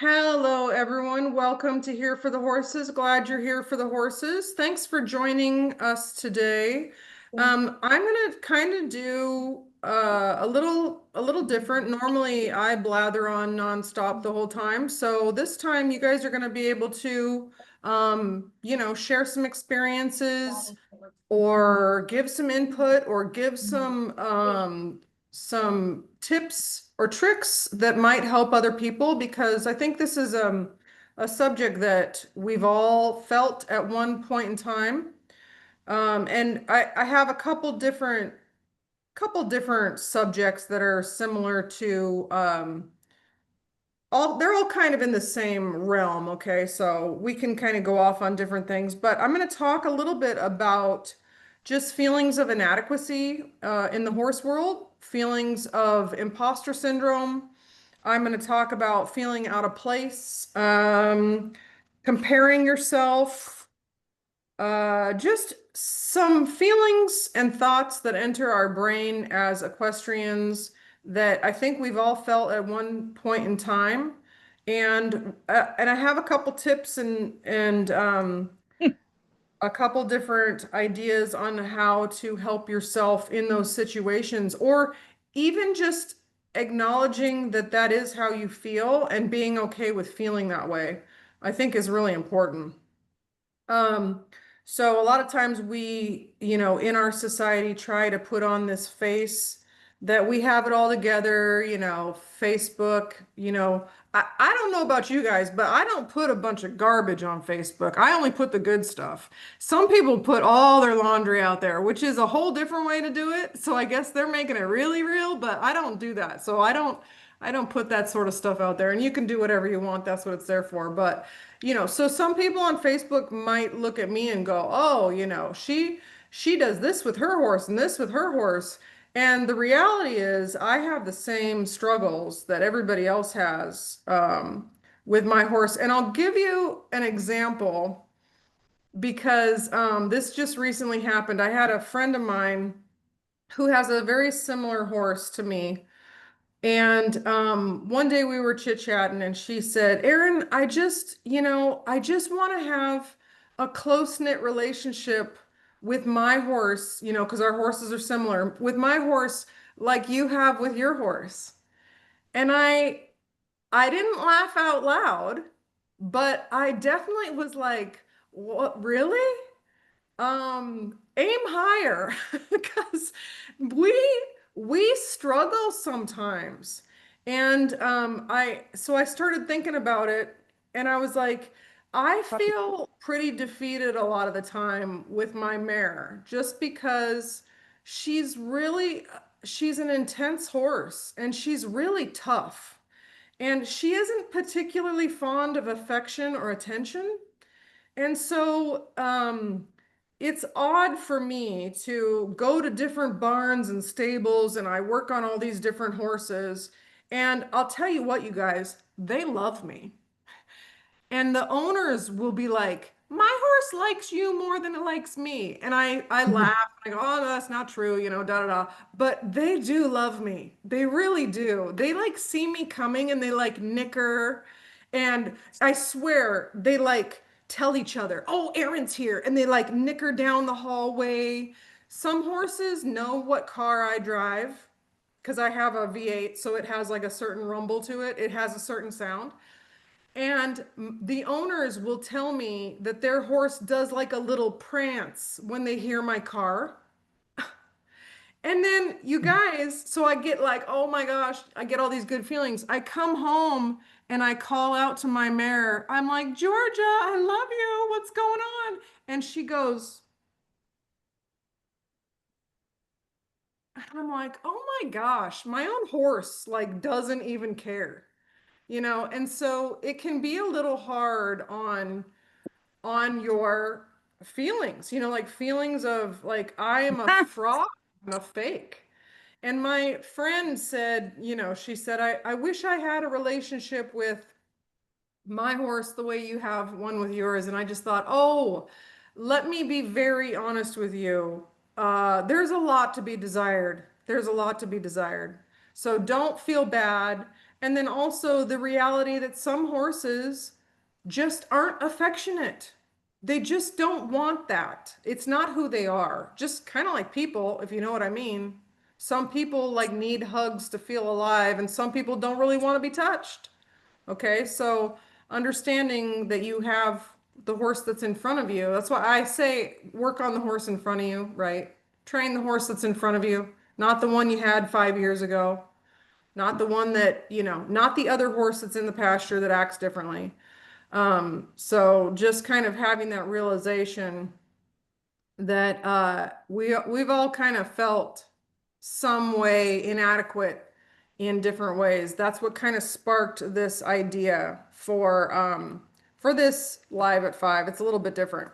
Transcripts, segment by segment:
Hello, everyone. Welcome to Here for the Horses. Glad you're here for the horses. Thanks for joining us today. I'm gonna kind of do a little different. Normally, I blather on nonstop the whole time, so this time you guys are gonna be able to, share some experiences or give some input or give some tips or tricks that might help other people because I think this is a subject that we've all felt at one point in time. And I have a couple different subjects that are similar to they're all kind of in the same realm, okay? So we can kind of go off on different things, but I'm going to talk a little bit about just feelings of inadequacy in the horse world, feelings of imposter syndrome. I'm going to talk about feeling out of place, comparing yourself, just some feelings and thoughts that enter our brain as equestrians that I think we've all felt at one point in time. And I have a couple tips and a couple different ideas on how to help yourself in those situations, or even just acknowledging that that is how you feel and being okay with feeling that way, I think is really important. Um, so a lot of times we, in our society try to put on this face that we have it all together, Facebook, I don't know about you guys, but I don't put a bunch of garbage on Facebook. I only put the good stuff. Some people put all their laundry out there, which is a whole different way to do it. So I guess they're making it really real, but I don't do that. So I don't put that sort of stuff out there. And you can do whatever you want. That's what it's there for. But so some people on Facebook might look at me and go, "Oh, she does this with her horse and this with her horse." And the reality is, I have the same struggles that everybody else has with my horse. And I'll give you an example because this just recently happened. I had a friend of mine who has a very similar horse to me. And one day we were chit-chatting and she said, Aaron, I just want to have a close-knit relationship with my horse, because our horses are similar, with my horse like you have with your horse. And I didn't laugh out loud, but I definitely was like, what, really? Aim higher because we we struggle sometimes. And I started thinking about it and I was like, I feel pretty defeated a lot of the time with my mare just because she's an intense horse and she's really tough. And she isn't particularly fond of affection or attention. And so it's odd for me to go to different barns and stables, and I work on all these different horses. And I'll tell you what, you guys, they love me. And the owners will be like, my horse likes you more than it likes me. And I laugh. I go, oh, no, that's not true, da da da. But they do love me. They really do. They like see me coming and they like nicker. And I swear they like tell each other, oh, Aaron's here. And they like nicker down the hallway. Some horses know what car I drive because I have a V8, so it has like a certain rumble to it. It has a certain sound. And the owners will tell me that their horse does like a little prance when they hear my car. And then you guys, so I get like, oh my gosh, I get all these good feelings. I come home and I call out to my mare. I'm like, Georgia, I love you. What's going on? And she goes, and I'm like, oh my gosh, my own horse like doesn't even care, And so it can be a little hard on your feelings, like feelings of like, I am a fraud, I'm a fake. And my friend said, she said, I wish I had a relationship with my horse the way you have one with yours. And I just thought, oh, let me be very honest with you. There's a lot to be desired. There's a lot to be desired. So don't feel bad. And then also the reality that some horses just aren't affectionate. They just don't want that. It's not who they are. Just kind of like people, if you know what I mean. Some people like need hugs to feel alive, and some people don't really want to be touched. Okay, so understanding that you have the horse that's in front of you. That's why I say work on the horse in front of you, right? Train the horse that's in front of you, not the one you had 5 years ago, not the one that, not the other horse that's in the pasture that acts differently. So just kind of having that realization that we've all kind of felt some way inadequate in different ways. That's what kind of sparked this idea for this live at 5. It's a little bit different.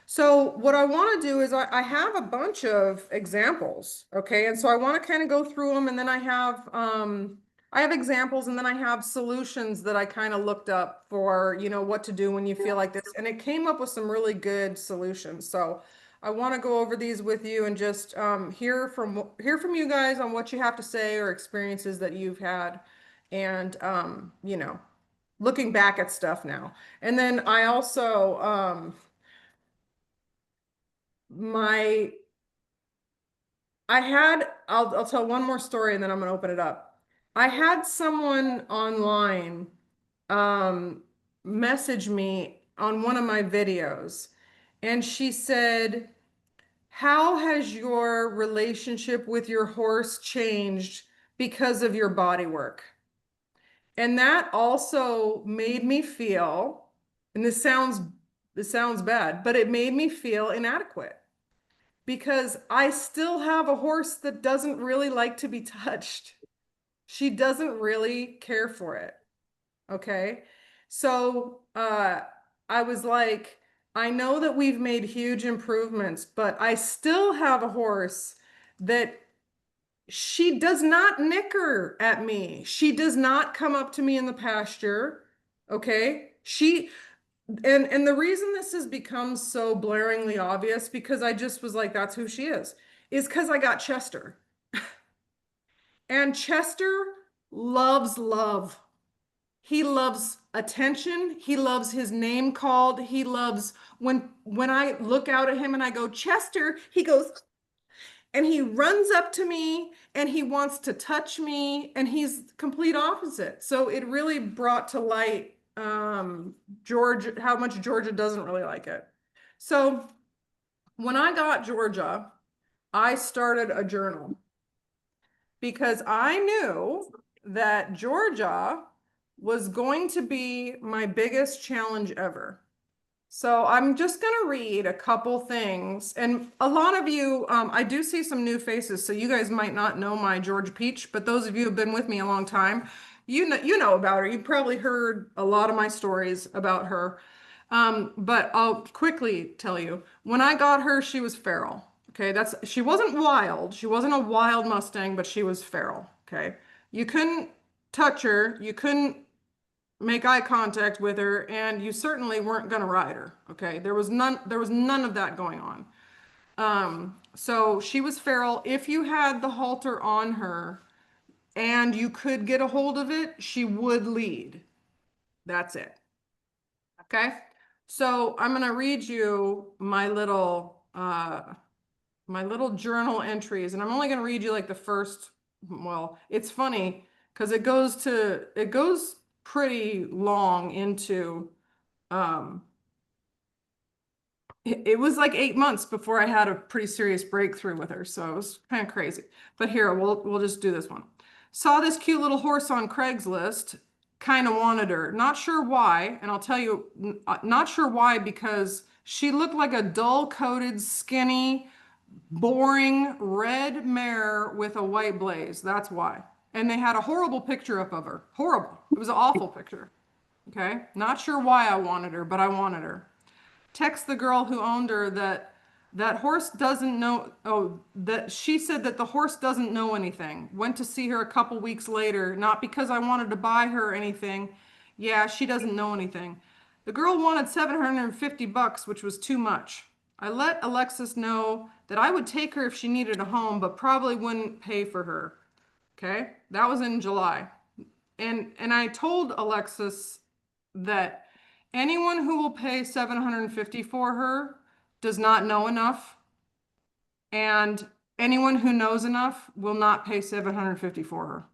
So what I want to do is I have a bunch of examples, okay? And so I want to kind of go through them, and then I have examples, and then I have solutions that I kind of looked up for, what to do when you feel like this. And it came up with some really good solutions. So I want to go over these with you and just hear from you guys on what you have to say or experiences that you've had, and looking back at stuff now. And then I also my I'll tell one more story and then I'm gonna open it up. I had someone online um message me on one of my videos, and she said, "How has your relationship with your horse changed because of your body work?" And that also made me feel, and this sounds bad, but it made me feel inadequate, because I still have a horse that doesn't really like to be touched. She doesn't really care for it. Okay. So I was like, I know that we've made huge improvements, but I still have a horse that she does not nicker at me. She does not come up to me in the pasture. Okay. And the reason this has become so blaringly obvious, because I just was like, that's who she is because I got Chester. And Chester loves love. He loves attention. He loves his name called. He loves when I look out at him and I go, Chester, he goes, and he runs up to me and he wants to touch me, and he's complete opposite. So it really brought to light Georgia, how much Georgia doesn't really like it. So when I got Georgia, I started a journal because I knew that Georgia was going to be my biggest challenge ever. So I'm just going to read a couple things. And a lot of you, I do see some new faces, so you guys might not know my Georgia Peach, but those of you who have been with me a long time, you know about her. You've probably heard a lot of my stories about her. But I'll quickly tell you, when I got her, she was feral. Okay, she wasn't wild. She wasn't a wild Mustang, but she was feral. Okay. You couldn't touch her. You couldn't make eye contact with her, and you certainly weren't going to ride her. Okay, there was none of that going on. So she was feral. If you had the halter on her and you could get a hold of it, she would lead. That's it. Okay, so I'm going to read you my little journal entries, and I'm only going to read you like the first. Well, it's funny because it goes pretty long into um it was like 8 months before I had a pretty serious breakthrough with her, so it was kind of crazy. But here, we'll just do this one. Saw this cute little horse on Craigslist, kind of wanted her. Not sure why, and I'll tell you, not sure why, because she looked like a dull-coated, skinny, boring red mare with a white blaze. That's why. And they had a horrible picture up of her. Horrible. It was an awful picture. Okay. Not sure why I wanted her, but I wanted her. Text the girl who owned her that horse doesn't know. Oh, that she said that the horse doesn't know anything. Went to see her a couple weeks later, not because I wanted to buy her anything. Yeah, she doesn't know anything. The girl wanted $750, which was too much. I let Alexis know that I would take her if she needed a home, but probably wouldn't pay for her. Okay, that was in July. And I told Alexis that anyone who will pay 750 for her does not know enough, and anyone who knows enough will not pay 750 for her.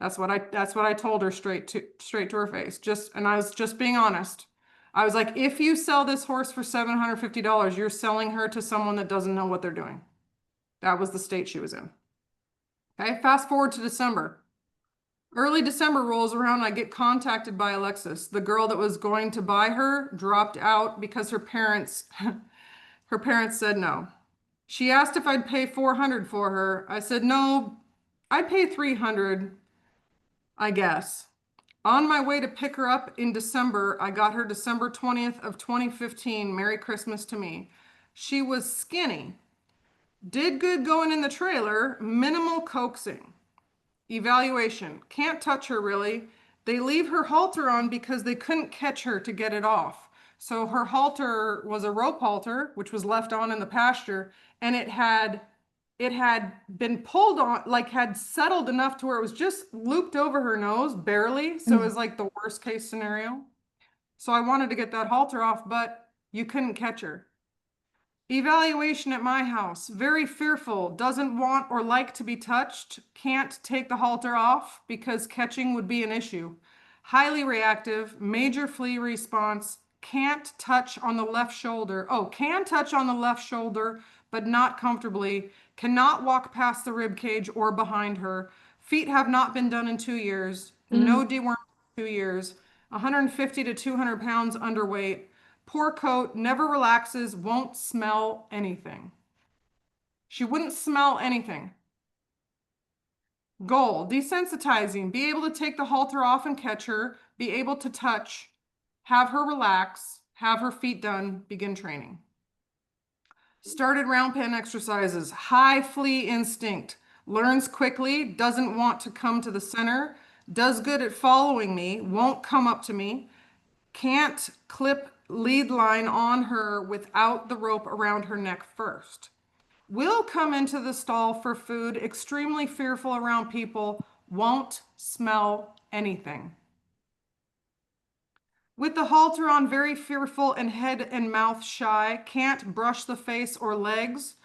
That's what I told her straight to her face. And I was just being honest. I was like, if you sell this horse for $750, you're selling her to someone that doesn't know what they're doing. That was the state she was in. Okay, fast forward to December. Early December rolls around, I get contacted by Alexis. The girl that was going to buy her dropped out because her parents her parents said no. She asked if I'd pay 400 for her. I said no, I'd pay 300, I guess. On my way to pick her up in December, I got her December 20th of 2015. Merry Christmas to me. She was skinny. Did good going in the trailer, minimal coaxing. Evaluation. Can't touch her really. They leave her halter on because they couldn't catch her to get it off. So her halter was a rope halter, which was left on in the pasture, and it had been pulled on, like had settled enough to where it was just looped over her nose, barely. So it was like the worst case scenario. So I wanted to get that halter off, but you couldn't catch her. Evaluation at my house, very fearful, doesn't want or like to be touched, can't take the halter off because catching would be an issue. Highly reactive, major flea response, can't touch on the left shoulder. Oh, can touch on the left shoulder, but not comfortably, cannot walk past the rib cage or behind her. Feet have not been done in 2 years, no deworm in 2 years, 150 to 200 pounds underweight. Poor coat, never relaxes, won't smell anything. She wouldn't smell anything. Goal, desensitizing, be able to take the halter off and catch her, be able to touch, have her relax, have her feet done, begin training. Started round pen exercises, high flea instinct, learns quickly, doesn't want to come to the center, does good at following me, won't come up to me, can't clip lead line on her without the rope around her neck first. Will come into the stall for food, extremely fearful around people, won't smell anything. With the halter on, very fearful and head and mouth shy, can't brush the face or legs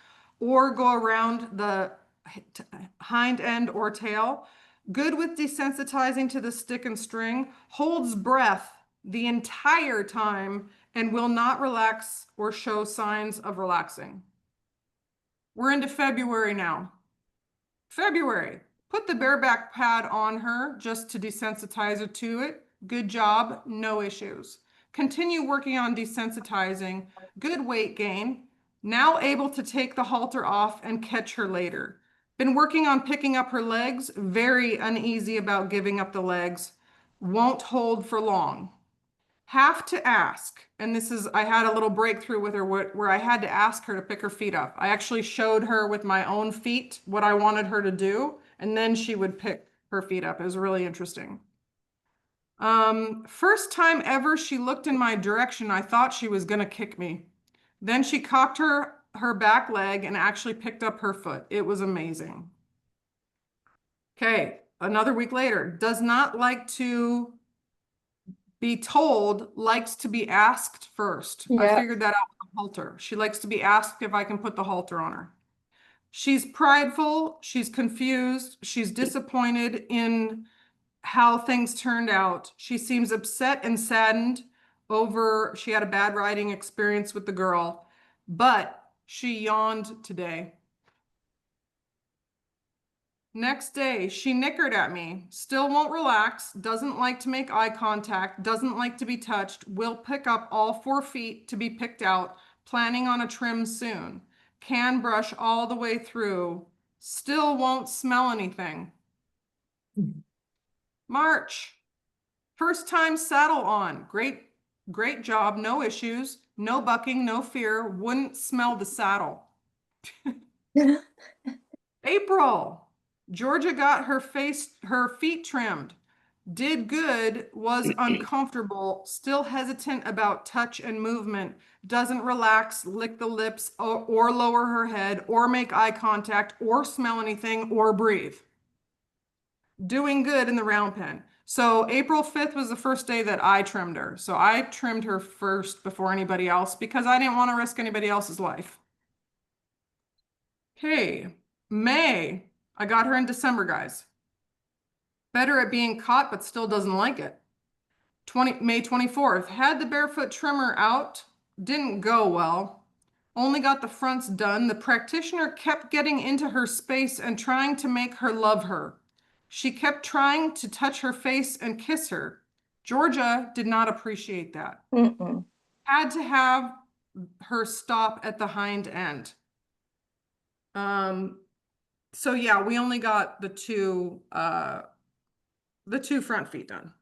or go around the hind end or tail. Good with desensitizing to the stick and string, holds breath the entire time and will not relax or show signs of relaxing. We're into February now. February, put the bareback pad on her just to desensitize her to it. Good job, no issues. Continue working on desensitizing, good weight gain. Now able to take the halter off and catch her later. Been working on picking up her legs, very uneasy about giving up the legs. Won't hold for long. Have to ask, and I had a little breakthrough with her where I had to ask her to pick her feet up. I actually showed her with my own feet what I wanted her to do, and then she would pick her feet up. It was really interesting. First time ever she looked in my direction, I thought she was gonna kick me. Then she cocked her back leg and actually picked up her foot. It was amazing. Okay, another week later, does not like to be told, likes to be asked first. I figured that out with the halter. She likes to be asked if I can put the halter on her. She's prideful, she's confused, she's disappointed in how things turned out. She seems upset and saddened over she had a bad riding experience with the girl, but she yawned today. Next day, she nickered at me, still won't relax, doesn't like to make eye contact, doesn't like to be touched, will pick up all 4 feet to be picked out, planning on a trim soon. Can brush all the way through, still won't smell anything. March, first time saddle on, great job, no issues, no bucking, no fear, wouldn't smell the saddle. April, Georgia got her feet trimmed. Did good, was uncomfortable, still hesitant about touch and movement, doesn't relax, lick the lips, or lower her head, or make eye contact, or smell anything, or breathe. Doing good in the round pen. So April 5th was the first day that I trimmed her. So I trimmed her first before anybody else because I didn't want to risk anybody else's life. Okay, May. I got her in December, guys. Better at being caught, but still doesn't like it. May 24th, had the barefoot trimmer out, didn't go well. Only got the fronts done. The practitioner kept getting into her space and trying to make her love her. She kept trying to touch her face and kiss her. Georgia did not appreciate that. Mm-mm. Had to have her stop at the hind end. So yeah, we only got the two front feet done.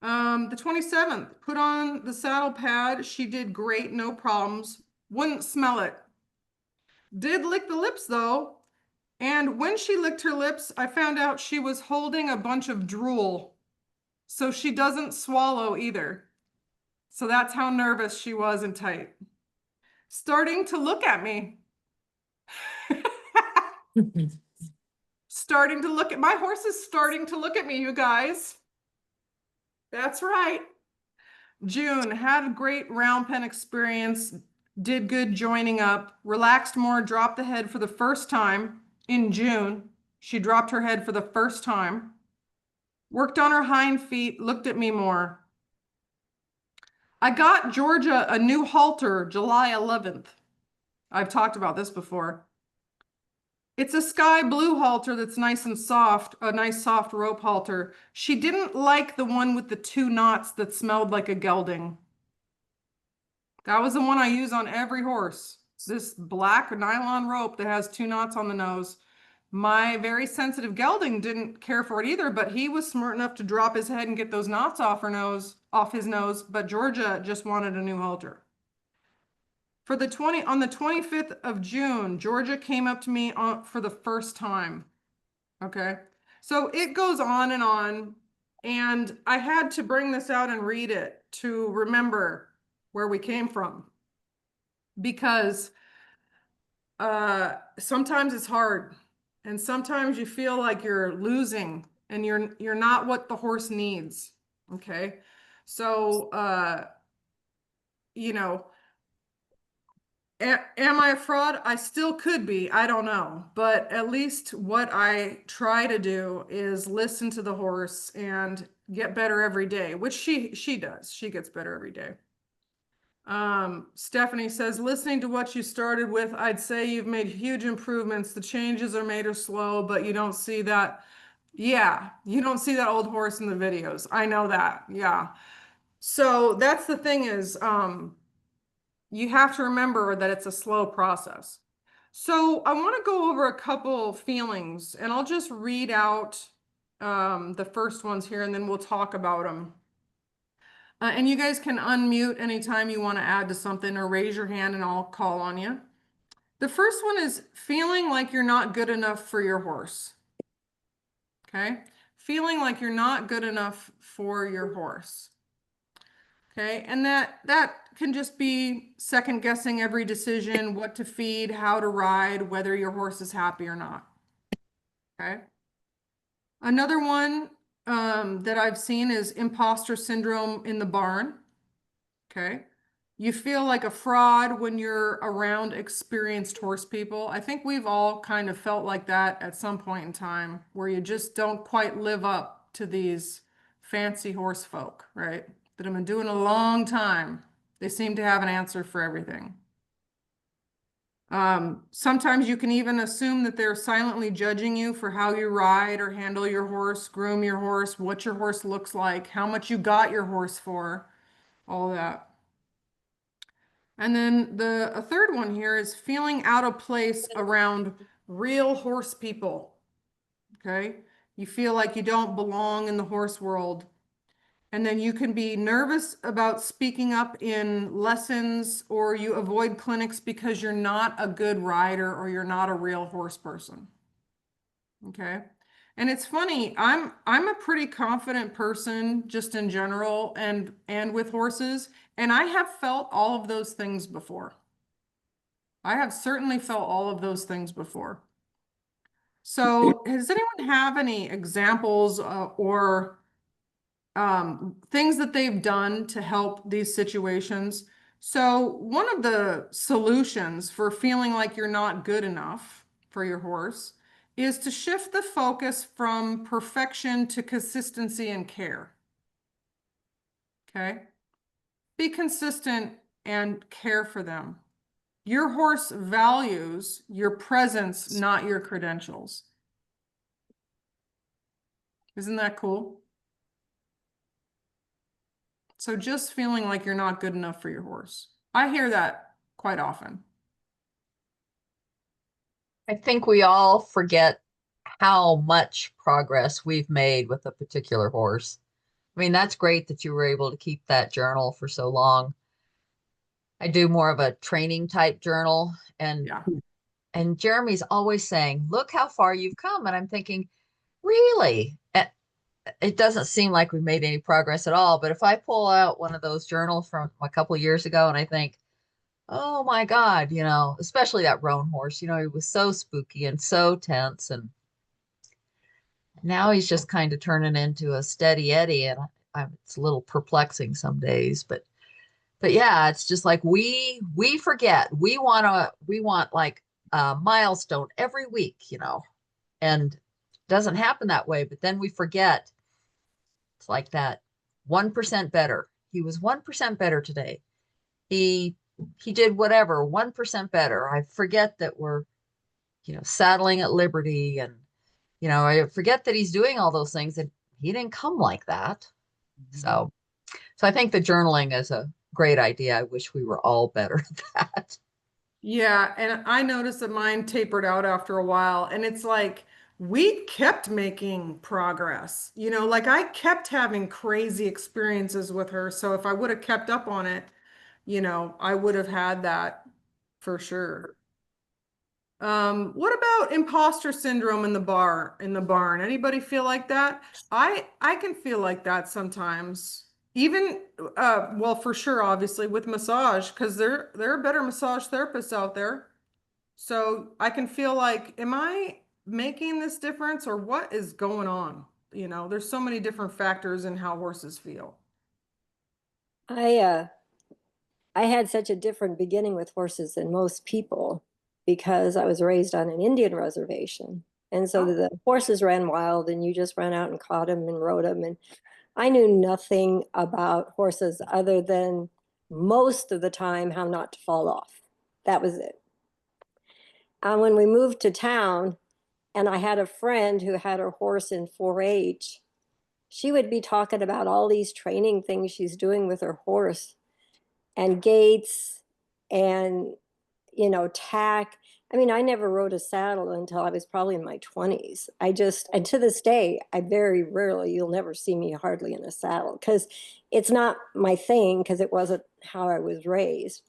The 27th, put on the saddle pad. She did great, no problems. Wouldn't smell it. Did lick the lips though. And when she licked her lips, I found out she was holding a bunch of drool. So she doesn't swallow either. So that's how nervous she was and tight. Starting to look at me. Starting to look at my horse is starting to look at me, you guys. That's right. June, had a great round pen experience, did good joining up, relaxed more, dropped the head for the first time in June. She dropped her head for the first time, worked on her hind feet, looked at me more. I got Georgia a new halter July 11th. I've talked about this before. It's a sky blue halter that's nice and soft, a nice soft rope halter. She didn't like the one with the two knots that smelled like a gelding. That was the one I use on every horse. This black nylon rope that has two knots on the nose. My very sensitive gelding didn't care for it either, but he was smart enough to drop his head and get those knots off his nose, but Georgia just wanted a new halter. On the 25th of June, Georgia came up to me for the first time. Okay. So it goes on, and I had to bring this out and read it to remember where we came from. Because sometimes it's hard, and sometimes you feel like you're losing and you're not what the horse needs. Okay. So you know, am I a fraud? I still could be. I don't know. But at least what I try to do is listen to the horse and get better every day, which she does. She gets better every day. Stephanie says, listening to what you started with, I'd say you've made huge improvements. The changes are made are slow, but you don't see that. Yeah, you don't see that old horse in the videos. I know that. Yeah. So that's the thing is, you have to remember that it's a slow process. So I want to go over a couple feelings, and I'll just read out the first ones here, and then we'll talk about them. And you guys can unmute anytime you want to add to something or raise your hand and I'll call on you. The first one is feeling like you're not good enough for your horse. Okay. Feeling like you're not good enough for your horse. Okay. And that can just be second guessing every decision, what to feed, how to ride, whether your horse is happy or not. Okay. Another one that I've seen is imposter syndrome in the barn. Okay. You feel like a fraud when you're around experienced horse people. I think we've all kind of felt like that at some point in time where you just don't quite live up to these fancy horse folk, right? That have been doing a long time. They seem to have an answer for everything. Sometimes you can even assume that they're silently judging you for how you ride or handle your horse, groom your horse, what your horse looks like, how much you got your horse for, all that. And then a third one here is feeling out of place around real horse people. Okay. You feel like you don't belong in the horse world. And then you can be nervous about speaking up in lessons, or you avoid clinics because you're not a good rider or you're not a real horse person. Okay. And it's funny, I'm a pretty confident person just in general and with horses, and I have felt all of those things before. I have certainly felt all of those things before. So does anyone have any examples or things that they've done to help these situations? So one of the solutions for feeling like you're not good enough for your horse is to shift the focus from perfection to consistency and care. Okay? Be consistent and care for them. Your horse values your presence, not your credentials. Isn't that cool? So just feeling like you're not good enough for your horse. I hear that quite often. I think we all forget how much progress we've made with a particular horse. I mean, that's great that you were able to keep that journal for so long. I do more of a training type journal, and Yeah. Jeremy's always saying, "Look how far you've come." And I'm thinking, "Really?" It doesn't seem like we've made any progress at all, but if I pull out one of those journals from a couple of years ago and I think, "Oh my God," especially that roan horse, he was so spooky and so tense, and now he's just kind of turning into a steady Eddie, and it's a little perplexing some days, but yeah, it's just like we forget. We want like a milestone every week, and it doesn't happen that way. But then we forget. It's like that 1% better. He was 1% better today. He he did whatever 1% better. I forget that we're saddling at Liberty, and I forget that he's doing all those things, and he didn't come like that. So I think the journaling is a great idea. I wish we were all better at that. Yeah, and I noticed that mine tapered out after a while, and it's like we kept making progress. Like I kept having crazy experiences with her. So if I would have kept up on it, I would have had that for sure. What about imposter syndrome in the barn? Anybody feel like that? I can feel like that sometimes. Even well, for sure, obviously with massage, because there are better massage therapists out there. So I can feel like, am I making this difference or what is going on? There's so many different factors in how horses feel. I uh I had such a different beginning with horses than most people because I was raised on an Indian reservation. And so Oh, the horses ran wild and you just ran out and caught them and rode them. And I knew nothing about horses other than most of the time how not to fall off. That was it. When we moved to town and I had a friend who had her horse in 4-H, she would be talking about all these training things she's doing with her horse and gaits and tack. I mean, I never rode a saddle until I was probably in my 20s. And to this day, I very rarely, you'll never see me hardly in a saddle because it's not my thing because it wasn't how I was raised.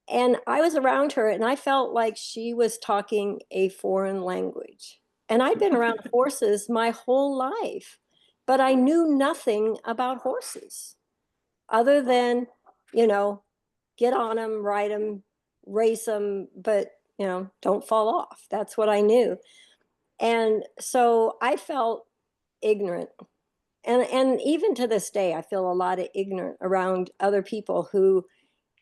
And I was around her and I felt like she was talking a foreign language. And I'd been around horses my whole life, but I knew nothing about horses other than, you know, get on them, ride them, race them, but don't fall off. That's what I knew. And so I felt ignorant. And even to this day, I feel a lot of ignorant around other people who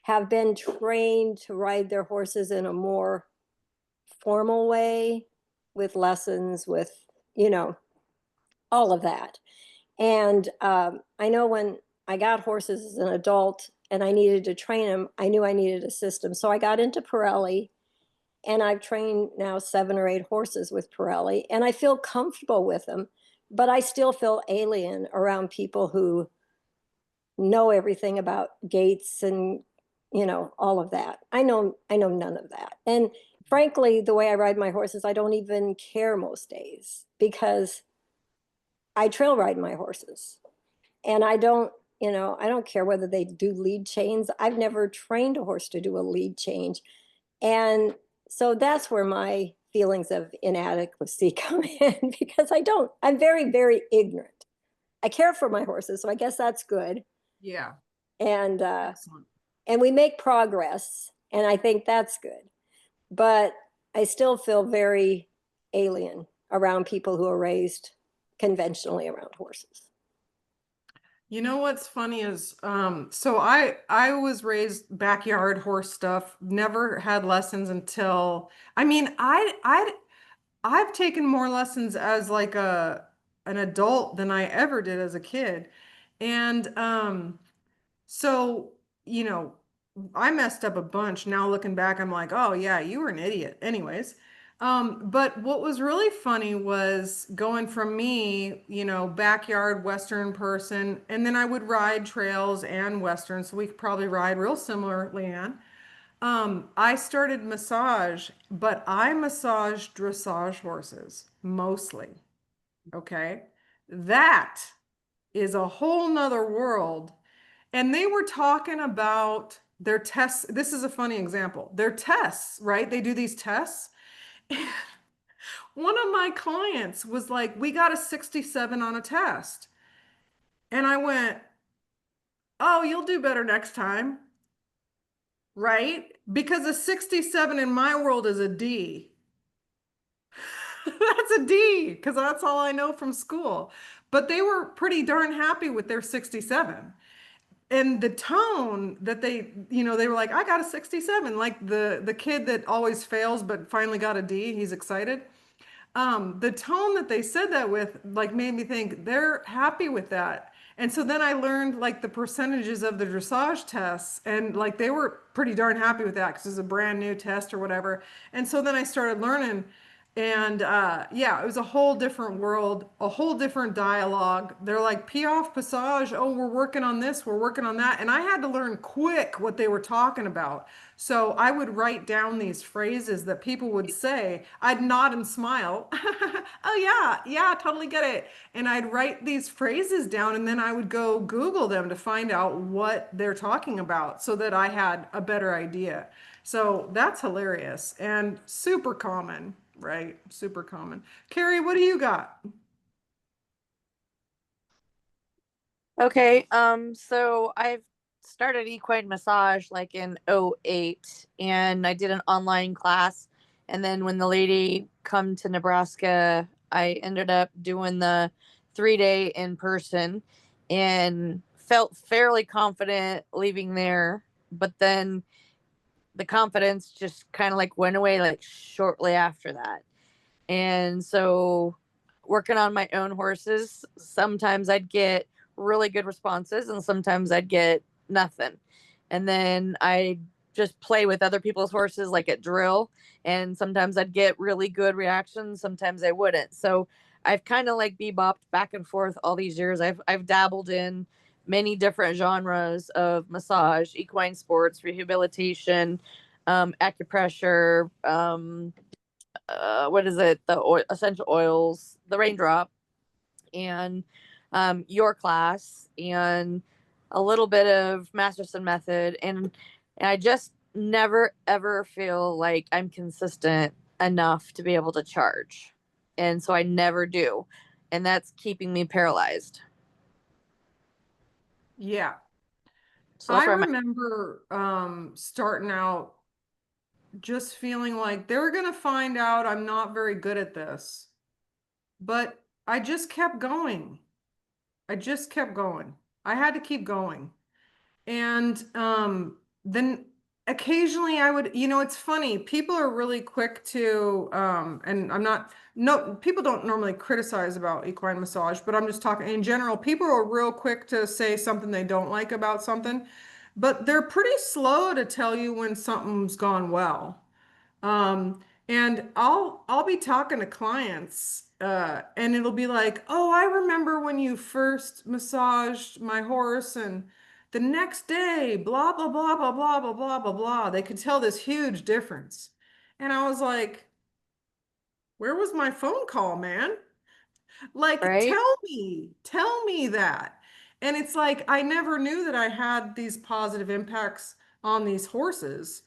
have been trained to ride their horses in a more formal way with lessons, with, you know, all of that. And I know when I got horses as an adult and I needed to train them, I knew I needed a system. So I got into Pirelli and I've trained now 7 or 8 horses with Pirelli and I feel comfortable with them, but I still feel alien around people who know everything about gaits and all of that. I know none of that. And frankly, the way I ride my horses, I don't even care most days because I trail ride my horses. And I don't care whether they do lead chains. I've never trained a horse to do a lead change. And so that's where my feelings of inadequacy come in because I'm very, very ignorant. I care for my horses, so I guess that's good. yeah, And excellent. and we make progress, and I think that's good. But I still feel very alien around people who are raised conventionally around horses. You know what's funny is, so I was raised backyard horse stuff, never had lessons until, I mean, I've taken more lessons as like an adult than I ever did as a kid. And so, you know, I messed up a bunch. Now looking back, I'm like, oh yeah, you were an idiot. Anyways, but what was really funny was going from me, you know, backyard Western person, and then I would ride trails and Western, so we could probably ride real similar, Leanne. I started massage, but I massage dressage horses mostly. Okay. That is a whole nother world. And they were talking about their tests. This is a funny example. Their tests, right? They do these tests. One of my clients was like, we got a 67 on a test. And I went, oh, you'll do better next time. Right? Because a 67 in my world is a D. That's a D, because that's all I know from school. But they were pretty darn happy with their 67. And the tone that they were like, I got a 67, like the kid that always fails but finally got a D, he's excited. The tone that they said that with like made me think they're happy with that. And so then I learned like the percentages of the dressage tests, and like they were pretty darn happy with that because it's a brand new test or whatever. And so then I started learning, and yeah, it was a whole different world, a whole different dialogue. They're like, Piaf Passage, oh, we're working on this, we're working on that. And I had to learn quick what they were talking about. So I would write down these phrases that people would say. I'd nod and smile. Oh, yeah, yeah, totally get it. And I'd write these phrases down, and then I would go Google them to find out what they're talking about so that I had a better idea. So that's hilarious and super common, right? Super common. Carrie, what do you got? Okay, so I've started equine massage like in '08, and I did an online class, and then when the lady come to Nebraska, I ended up doing the 3-day in person and felt fairly confident leaving there, but then the confidence just kind of like went away like shortly after that. And so, working on my own horses, sometimes I'd get really good responses and sometimes I'd get nothing. And then I just play with other people's horses like at drill, and sometimes I'd get really good reactions, sometimes I wouldn't. So I've kind of like bebopped back and forth all these years. I've dabbled in many different genres of massage, equine sports, rehabilitation, acupressure, what is it, the essential oils, the raindrop, and your class, and a little bit of Masterson method, and I just never ever feel like I'm consistent enough to be able to charge, and so I never do, and that's keeping me paralyzed. Yeah. So I that's where I'm at. remember starting out just feeling like they're gonna find out I'm not very good at this. But I just kept going. I just kept going. I had to keep going. And then occasionally I would, you know, it's funny. People are really quick to, and I'm not, no, people don't normally criticize about equine massage, but I'm just talking in general. People are real quick to say something they don't like about something, but they're pretty slow to tell you when something's gone well. And I'll be talking to clients, and it'll be like, "Oh, I remember when you first massaged my horse, and the next day, blah blah blah blah blah blah blah blah blah." They could tell this huge difference, and I was like, "Where was my phone call, man? Like, Right. tell me that." And it's like I never knew that I had these positive impacts on these horses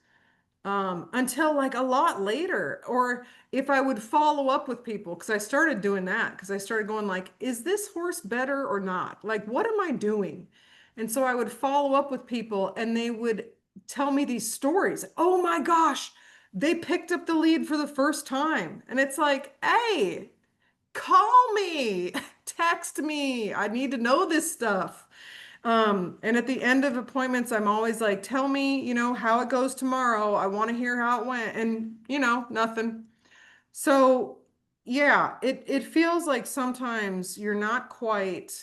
until like a lot later. Or if I would follow up with people, because I started doing that, because I started going like, is this horse better or not? Like, what am I doing? And so I would follow up with people and they would tell me these stories. Oh my gosh, they picked up the lead for the first time. And it's like, hey, call me, text me. I need to know this stuff. And at the end of appointments, I'm always like, tell me, how it goes tomorrow. I want to hear how it went. And, nothing. So yeah, it feels like sometimes you're not quite,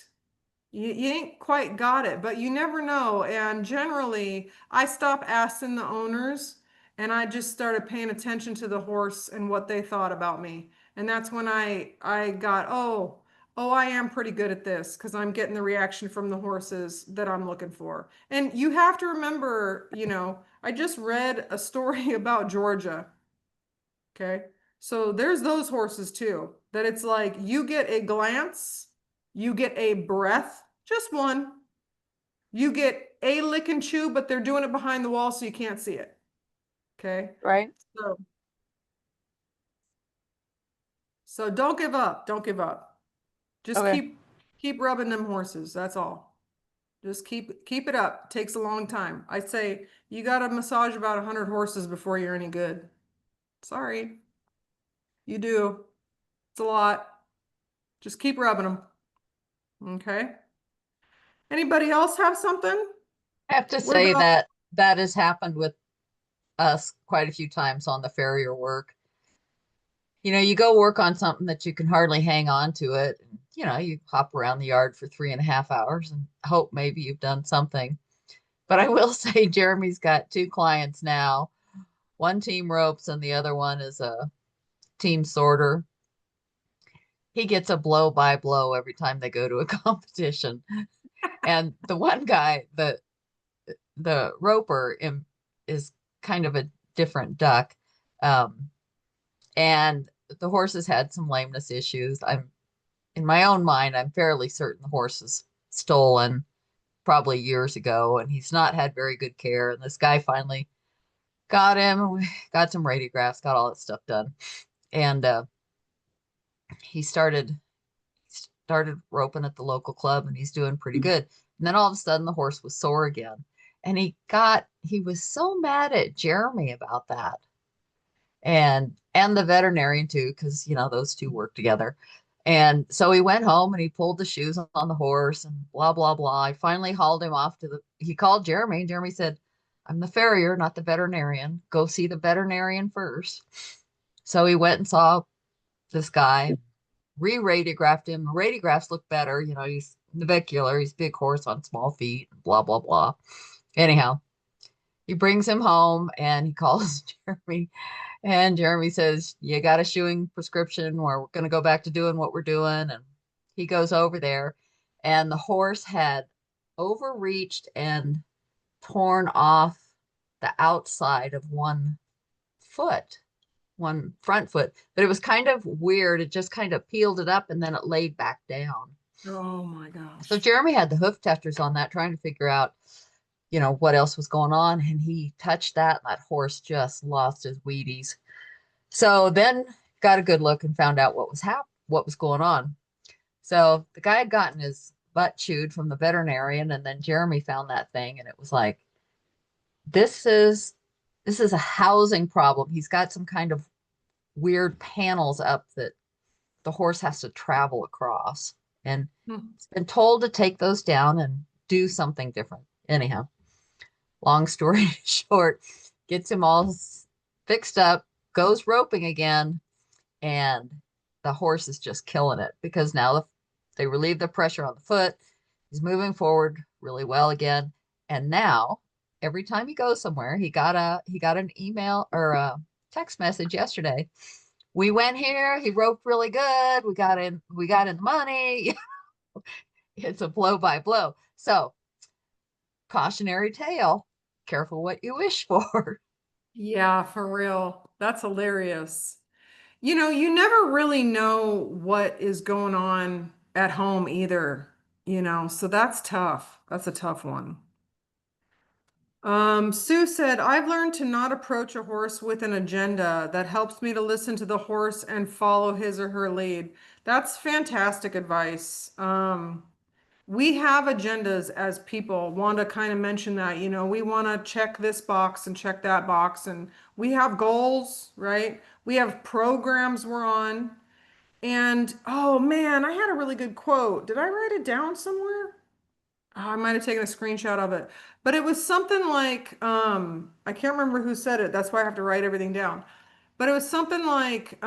you ain't quite got it, but you never know. And generally, I stop asking the owners and I just started paying attention to the horse and what they thought about me. And that's when I got, oh, I am pretty good at this because I'm getting the reaction from the horses that I'm looking for. And you have to remember, I just read a story about Georgia. Okay. So there's those horses too, that it's like you get a glance, you get a breath, just one. You get a lick and chew, but they're doing it behind the wall so you can't see it. Okay. Right. So, so don't give up. Don't give up. Just Okay. keep rubbing them horses. That's all. Just keep it up. It takes a long time. I say you got to massage about 100 horses before you're any good. Sorry. You do. It's a lot. Just keep rubbing them. Okay. Anybody else have something? I have to What say about, that that has happened with us quite a few times on the farrier work. You go work on something that you can hardly hang on to it. You hop around the yard for 3.5 hours and hope maybe you've done something. But I will say Jeremy's got two clients now. One team ropes and the other one is a team sorter. He gets a blow by blow every time they go to a competition. And the one guy, the roper is kind of a different duck. Um, and the horse has had some lameness issues. I'm in my own mind, I'm fairly certain the horse is stolen probably years ago, and he's not had very good care. And this guy finally got him, we got some radiographs, got all that stuff done. And he started roping at the local club and he's doing pretty good. And then all of a sudden the horse was sore again. And he was so mad at Jeremy about that. And the veterinarian too, because those two work together. And so he went home and he pulled the shoes on the horse and blah blah blah. I finally hauled him off he called Jeremy, and Jeremy said, I'm the farrier, not the veterinarian. Go see the veterinarian first. So he went and saw this guy, re-radiographed him. The radiographs look better. He's navicular, he's big horse on small feet, blah blah blah. Anyhow, he brings him home and he calls Jeremy. And Jeremy says, you got a shoeing prescription, or we're going to go back to doing what we're doing. And he goes over there, and the horse had overreached and torn off the outside of one foot, one front foot. But it was kind of weird. It just kind of peeled it up and then it laid back down. oh my gosh. So Jeremy had the hoof testers on that, trying to figure out, what else was going on. And he touched that, and that horse just lost his Wheaties. So then got a good look and found out what was going on. So the guy had gotten his butt chewed from the veterinarian, and then Jeremy found that thing, and it was like, this is a housing problem. He's got some kind of weird panels up that the horse has to travel across. And it's been told to take those down and do something different. Anyhow, long story short, gets him all fixed up, goes roping again, and the horse is just killing it because now they relieve the pressure on the foot. He's moving forward really well again. And now every time he goes somewhere, he got an email or a text message yesterday. We went here, he roped really good. We got in the money. It's a blow by blow. So, cautionary tale, careful what you wish for. Yeah, for real. That's hilarious. You never really know what is going on at home either, so that's tough. That's a tough one. Sue said, I've learned to not approach a horse with an agenda that helps me to listen to the horse and follow his or her lead. That's fantastic advice. we have agendas as people. Wanda kind of mentioned that, you know, we want to check this box and check that box, and we have goals, right? We have programs we're on. And oh man, I had a really good quote. Did I write it down somewhere? Oh, I might have taken a screenshot of it. But it was something like, I can't remember who said it. That's why I have to write everything down. But it was something like,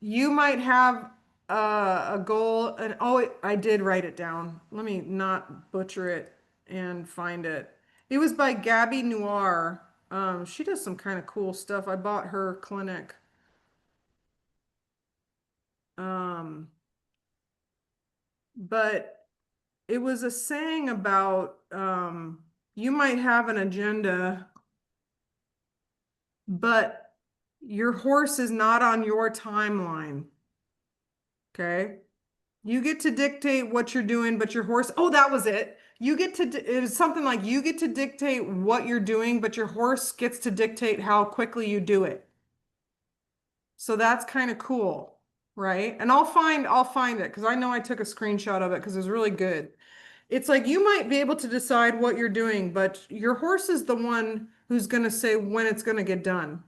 you might have a goal, and oh, I did write it down. Let me not butcher it and find it. It was by Gabby Noir. She does some kind of cool stuff. I bought her clinic. Um, but it was a saying about you might have an agenda, but your horse is not on your timeline. Okay. You get to dictate what you're doing, but your horse, oh, that was it. You get to, it was something like you get to dictate what you're doing, but your horse gets to dictate how quickly you do it. So that's kind of cool, right? And I'll find it because I know I took a screenshot of it because it was really good. It's like you might be able to decide what you're doing, but your horse is the one who's going to say when it's going to get done.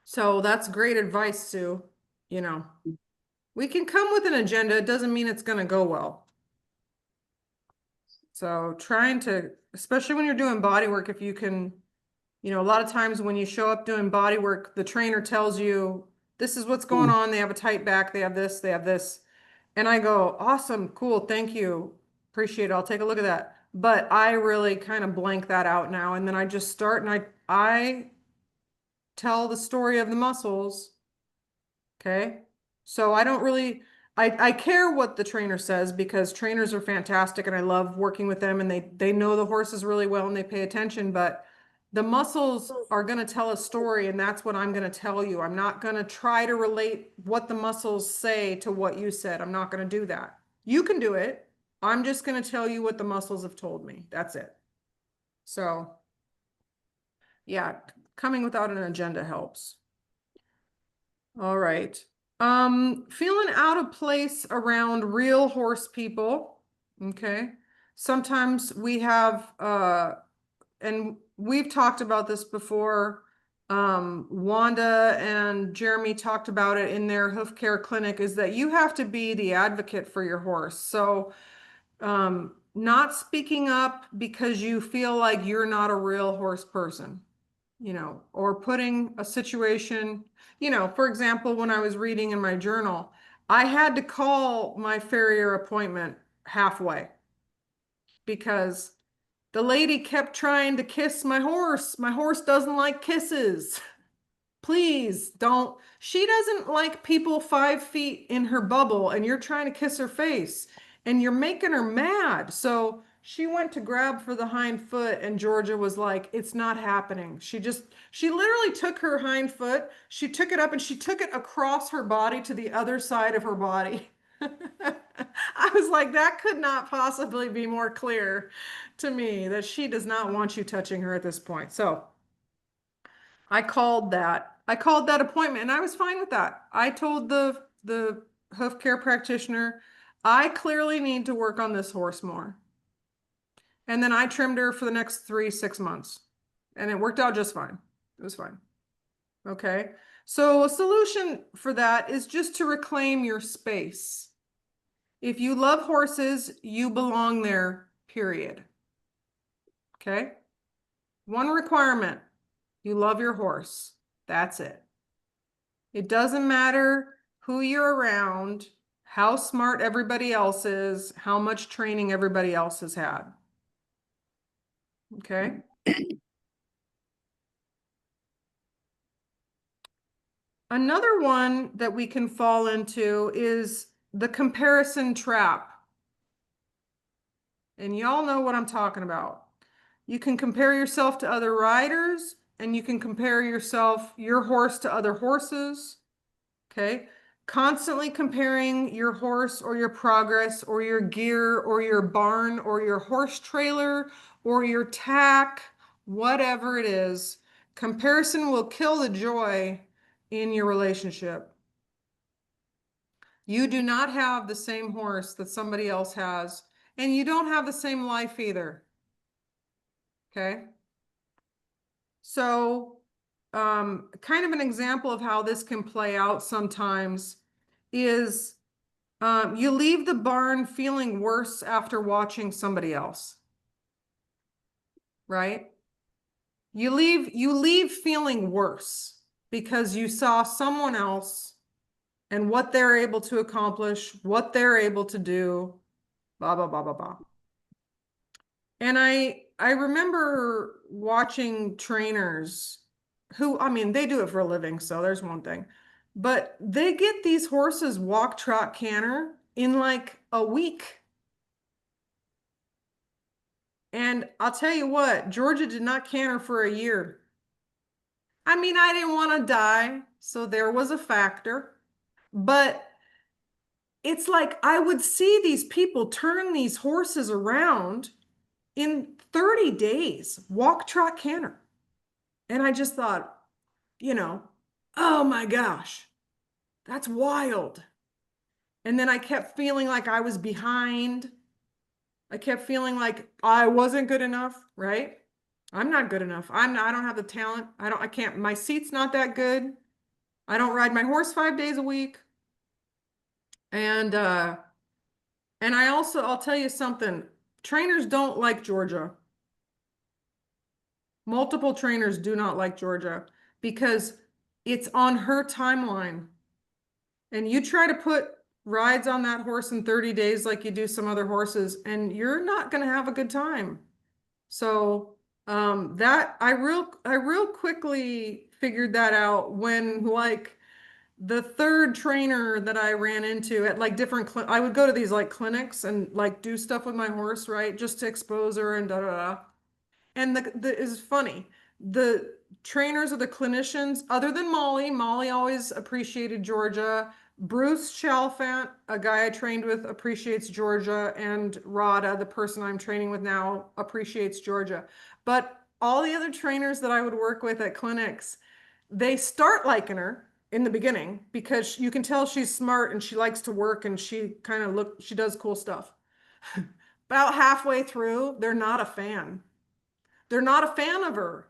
So that's great advice, Sue. You know, we can come with an agenda. It doesn't mean it's going to go well. So trying to, especially when you're doing body work, if you can, you know, a lot of times when you show up doing body work, the trainer tells you, this is what's going on. They have a tight back. They have this, they have this. And I go, awesome, cool, thank you. Appreciate it. I'll take a look at that. But I really kind of blank that out now. And then I just start and I tell the story of the muscles. Okay. So I don't really, I care what the trainer says because trainers are fantastic and I love working with them and they know the horses really well and they pay attention, but the muscles are going to tell a story and that's what I'm going to tell you. I'm not going to try to relate what the muscles say to what you said. I'm not going to do that. You can do it. I'm just going to tell you what the muscles have told me. That's it. So yeah, coming without an agenda helps. All right. Feeling out of place around real horse people. Okay. Sometimes we have, and we've talked about this before. Wanda and Jeremy talked about it in their hoof care clinic, is that you have to be the advocate for your horse. So, not speaking up because you feel like you're not a real horse person, you know, or putting a situation, you know, for example, when I was reading in my journal, I had to call my farrier appointment halfway because the lady kept trying to kiss my horse. My horse doesn't like kisses. Please don't. She doesn't like people 5 feet in her bubble and you're trying to kiss her face and you're making her mad. So she went to grab for the hind foot and Georgia was like, it's not happening. She literally took her hind foot, she took it up and she took it across her body to the other side of her body. I was like, that could not possibly be more clear to me that she does not want you touching her at this point. So I called that. I called that appointment and I was fine with that. I told the hoof care practitioner, I clearly need to work on this horse more. And then I trimmed her for the next 6 months and it worked out just fine. It was fine. Okay. So a solution for that is just to reclaim your space. If you love horses, you belong there, period. Okay. One requirement, you love your horse. That's it. It doesn't matter who you're around, how smart everybody else is, how much training everybody else has had. Okay. Another one that we can fall into is the comparison trap. And y'all know what I'm talking about. You can compare yourself to other riders and you can compare your horse to other horses. Okay. Constantly comparing your horse or your progress or your gear or your barn or your horse trailer or your tack, whatever it is, comparison will kill the joy in your relationship. You do not have the same horse that somebody else has, and you don't have the same life either. Okay? So, kind of an example of how this can play out sometimes is you leave the barn feeling worse after watching somebody else, right? You leave feeling worse because you saw someone else and what they're able to accomplish, what they're able to do, blah, blah, blah, blah, blah. And I remember watching trainers who, I mean, they do it for a living, so there's one thing. But they get these horses walk, trot, canter in like a week. And I'll tell you what, Georgia did not canter for a year. I mean, I didn't want to die, so there was a factor. But it's like I would see these people turn these horses around in 30 days, walk, trot, canter. And I just thought, oh my gosh, that's wild. And then I kept feeling like I was behind. I kept feeling like I wasn't good enough, right? I'm not good enough. I don't have the talent. I can't, my seat's not that good. I don't ride my horse 5 days a week. And I'll tell you something. Trainers don't like Georgia. Multiple trainers do not like Georgia because it's on her timeline. And you try to put rides on that horse in 30 days like you do some other horses, and you're not going to have a good time. So that I real quickly figured that out when like the third trainer that I ran into at like different I would go to these like clinics and like do stuff with my horse, right? Just to expose her and da da da. And the is funny. The trainers or the clinicians, other than Molly always appreciated Georgia. Bruce Chalfant, a guy I trained with, appreciates Georgia, and Rada, the person I'm training with now, appreciates Georgia. But all the other trainers that I would work with at clinics, they start liking her in the beginning because you can tell she's smart and she likes to work and she does cool stuff. About halfway through, they're not a fan. They're not a fan of her.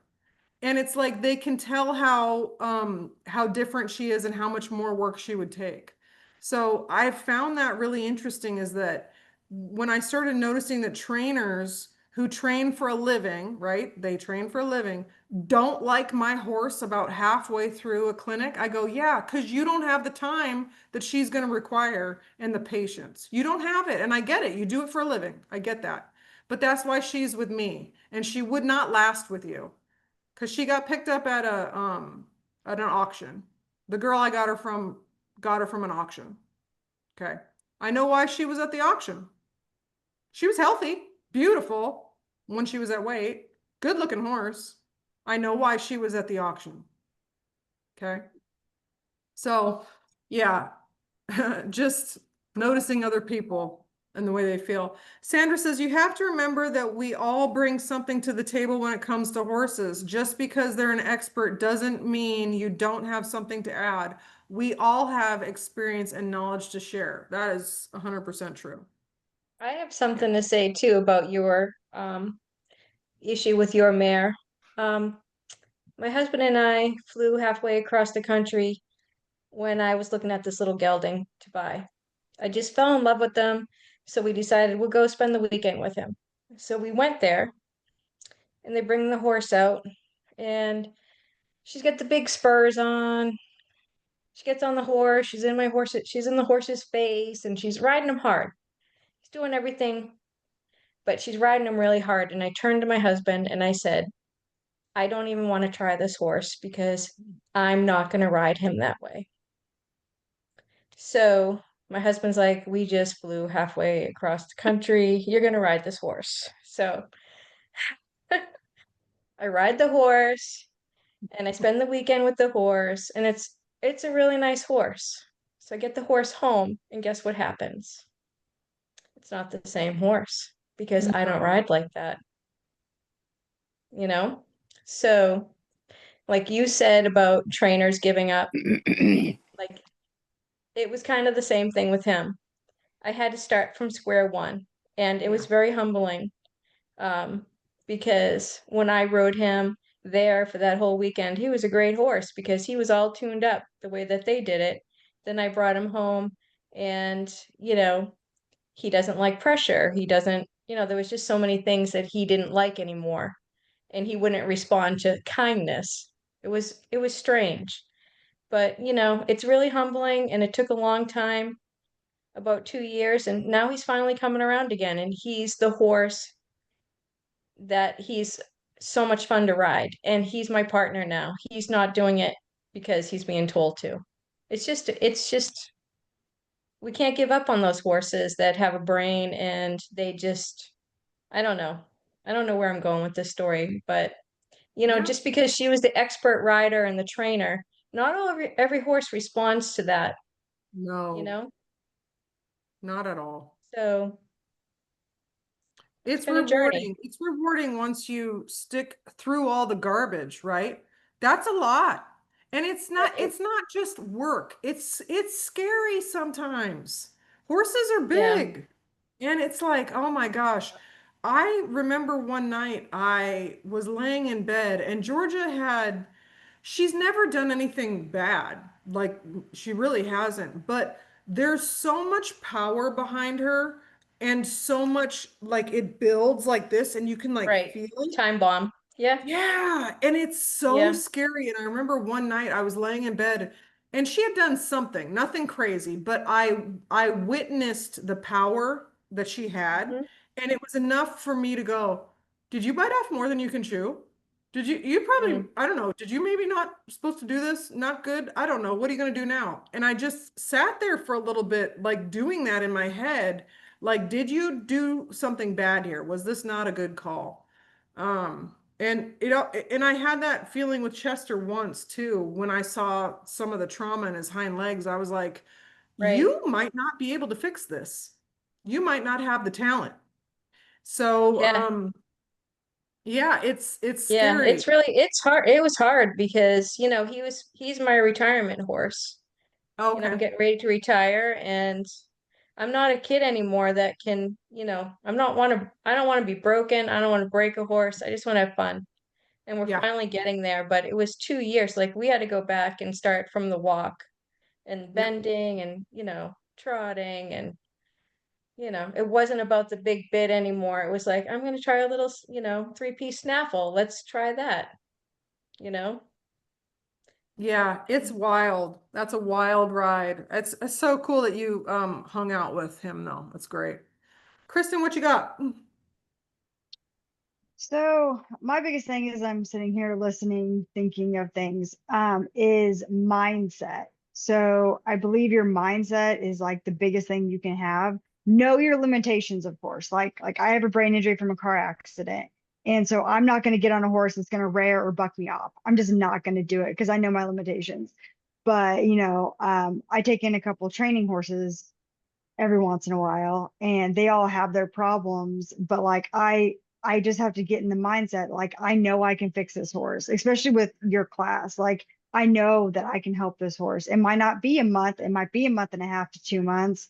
And it's like they can tell how different she is and how much more work she would take. So I found that really interesting is that when I started noticing that trainers who train for a living, right? They train for a living, don't like my horse about halfway through a clinic. I go, yeah, because you don't have the time that she's going to require and the patience. You don't have it. And I get it. You do it for a living. I get that. But that's why she's with me. And she would not last with you because she got picked up at an auction. The girl I got her from an auction. Okay. I know why she was at the auction. She was healthy, beautiful when she was at weight, good looking horse. I know why she was at the auction. Okay. So yeah, just noticing other people and the way they feel. Sandra says, you have to remember that we all bring something to the table when it comes to horses. Just because they're an expert doesn't mean you don't have something to add. We all have experience and knowledge to share. That is 100% true. I have something to say too about your issue with your mare. Um, my husband and I flew halfway across the country when I was looking at this little gelding to buy. I just fell in love with them, so we decided we'll go spend the weekend with him. So we went there, and they bring the horse out, and she's got the big spurs on. She gets on the horse. She's in the horse's face, and she's riding him hard. She's doing everything, but she's riding him really hard. And I turned to my husband and I said, I don't even want to try this horse because I'm not going to ride him that way. So my husband's like, we just flew halfway across the country. You're going to ride this horse. So I ride the horse and I spend the weekend with the horse, and it's a really nice horse. So I get the horse home, and guess what happens? It's not the same horse because I don't No. ride like that, you know? So, like you said about trainers giving up, like it was kind of the same thing with him. I had to start from square one, and it was Yeah. very humbling. Um, because when I rode him there for that whole weekend, he was a great horse because he was all tuned up the way that they did it. Then I brought him home, and he doesn't like pressure. He doesn't, there was just so many things that he didn't like anymore, and he wouldn't respond to kindness. It was strange. But, it's really humbling, and it took a long time, about 2 years, and now he's finally coming around again, and he's the horse that he's so much fun to ride, and he's my partner now. He's not doing it because he's being told to. It's just we can't give up on those horses that have a brain, and they just, I don't know. I don't know where I'm going with this story, but Yeah. just because she was the expert rider and the trainer, not every horse responds to that, you No, know? not at all. So it's It's been a journey. rewarding. It's rewarding once you stick through all the garbage, right? That's a lot. And it's Yeah, not just work. It's scary sometimes. Horses are yeah, big. And it's like, oh my gosh. I remember one night I was laying in bed and Georgia she's never done anything bad. Like she really hasn't, but there's so much power behind her and so much like it builds like this and you can like right. feel it. Time bomb. Yeah, Yeah, and it's so yeah, scary. And I remember one night I was laying in bed and she had done something, nothing crazy, but I witnessed the power that she had, hmm and it was enough for me to go, "Did you bite off more than you can chew? Did you mm, probably, I don't know, did you maybe not supposed to do this? Not good? I don't know. What are you going to do now?" And I just sat there for a little bit like doing that in my head, like, did you do something bad here? Was this not a good call? And I had that feeling with Chester once too, when I saw some of the trauma in his hind legs. I was like, right. you might not be able to fix this. You might not have the talent. So, Yeah, yeah, it's yeah. scary. It's hard. It was hard because, he's my retirement horse. I'm Okay. getting ready to retire, and I'm not a kid anymore that can, I don't want to be broken. I don't want to break a horse. I just want to have fun. And we're Yeah. finally getting there, but it was 2 years. Like we had to go back and start from the walk and Yep. bending and, trotting, and, it wasn't about the big bit anymore. It was like, I'm going to try a little, three-piece snaffle. Let's try that, you know? Yeah, it's wild. That's a wild ride. It's so cool that you hung out with him though. That's great. Kristen, what you got? So my biggest thing is I'm sitting here listening, thinking of things, is mindset. So I believe your mindset is like the biggest thing you can have. Know your limitations, of course. Like I have a brain injury from a car accident. And so I'm not going to get on a horse that's going to rear or buck me off. I'm just not going to do it because I know my limitations. But I take in a couple training horses every once in a while and they all have their problems, but like I just have to get in the mindset like I know I can fix this horse, especially with your class. Like I know that I can help this horse. It might not be a month, it might be a month and a half to 2 months,